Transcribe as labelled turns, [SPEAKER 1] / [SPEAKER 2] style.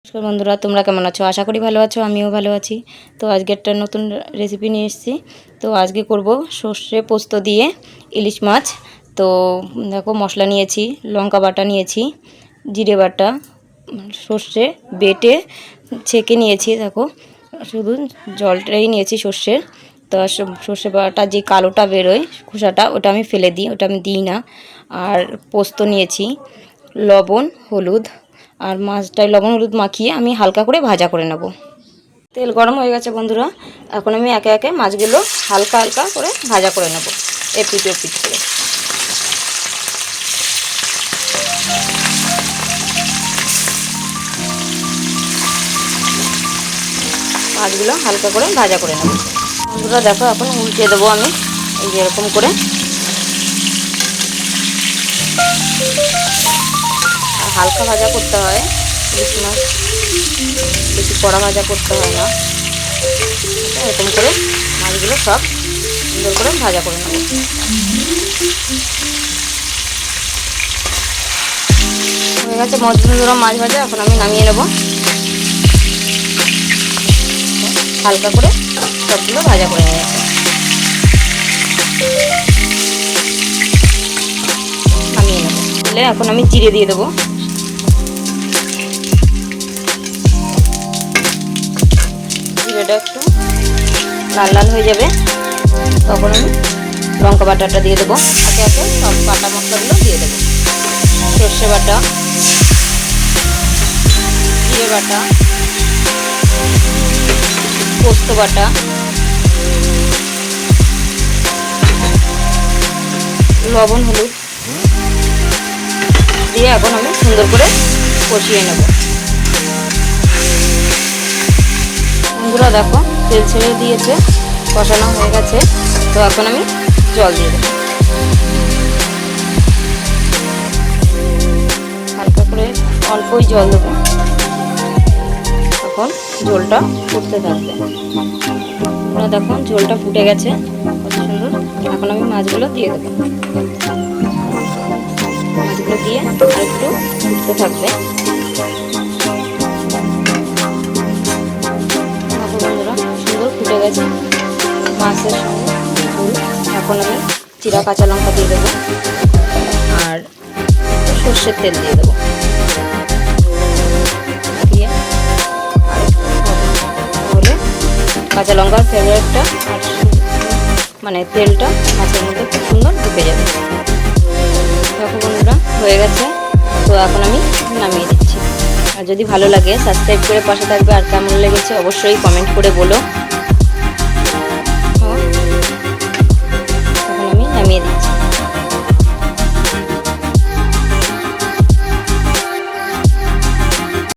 [SPEAKER 1] নমস্কার বন্ধুরা, তোমরা কেমন আছো? আশা করি ভালো আছো, আমিও ভালো আছি। তো আজকে একটা নতুন রেসিপি নিয়ে এসেছি। তো আজকে করব সর্ষে পোস্ত দিয়ে ইলিশ মাছ। তো দেখো, মশলা নিয়েছি, লঙ্কা বাটা নিয়েছি, জিরে বাটা, সর্ষে বেটে ছেঁকে নিয়েছি। দেখো, শুধু জলটাই নিয়েছি সর্ষের। তো সর্ষে বাটা যে কালোটা বেরোয় খোসাটা, ওটা আমি ফেলে দিই, ওটা আমি দিই না। আর পোস্ত নিয়েছি, লবণ, হলুদ, আর মাছটায় লবণ হলুদ মাখিয়ে আমি হালকা করে ভাজা করে নেব। তেল গরম হয়ে গেছে বন্ধুরা, এখন আমি একে একে মাছগুলো হালকা হালকা করে ভাজা করে নেব, এপিট ওপিট করে। মাছগুলো হালকা করে ভাজা করে নেব বন্ধুরা। দেখো, এখন উল্টে দেবো আমি এই যে এরকম করে। আর হালকা ভাজা করতে হয় ইলিশ মাছ, বেশি কড়া ভাজা করতে হয় না। এরকম করে মাছগুলো সব সুন্দর করে ভাজা করে নেব। হয়ে গেছে বন্ধুরা মাছ ভাজা, এখন আমি নামিয়ে নেব। হালকা করে সবগুলো ভাজা করে নিয়ে নামিয়ে নেব। তাহলে এখন আমি জিরে দিয়ে দেবো। জিরেটা একটু লাল লাল হয়ে যাবে, তখন আমি লঙ্কা বাটাটা দিয়ে দেবো। একে একে সব বাটা মশলাগুলো দিয়ে দেবো। সর্ষে বাটা, জিরে বাটা, পোস্ত বাটা, লবণ হলুদ দিয়ে এখন আমি সুন্দর করে কষিয়ে নেব। বন্ধুরা দেখো, তেল ছেড়ে দিয়েছে, কষানো হয়ে গেছে। তো এখন আমি জল দিয়ে দেবো, হালকা করে অল্পই জল দেবো। এখন ঝোলটা ফুটতে থাকবে। তোমরা দেখো, ঝোলটা ফুটে গেছে কত সুন্দর। এখন আমি মাছগুলো দিয়ে দেবো। মাছগুলো দিয়ে আর একটু ফুটতে থাকবে। বন্ধুরা সুন্দর ফুটে গেছে মাছের সঙ্গে ঝোল। এখন আমি চিরা কাঁচা লঙ্কা দিয়ে দেবো আর সর্ষের তেল দিয়ে দেবো। দিয়ে তাহলে কাঁচা লঙ্কার ফ্লেভারটা আর মানে তেলটা মাছের মধ্যে খুব সুন্দর ঢুকে যাবে। দেখো বন্ধুরা, হয়ে গেছে। তো এখন আমি নামিয়ে দিচ্ছি। আর যদি ভালো লাগে সাবস্ক্রাইব করে পাশে থাকবে। আর কেমন লেগেছে অবশ্যই কমেন্ট করে বলো।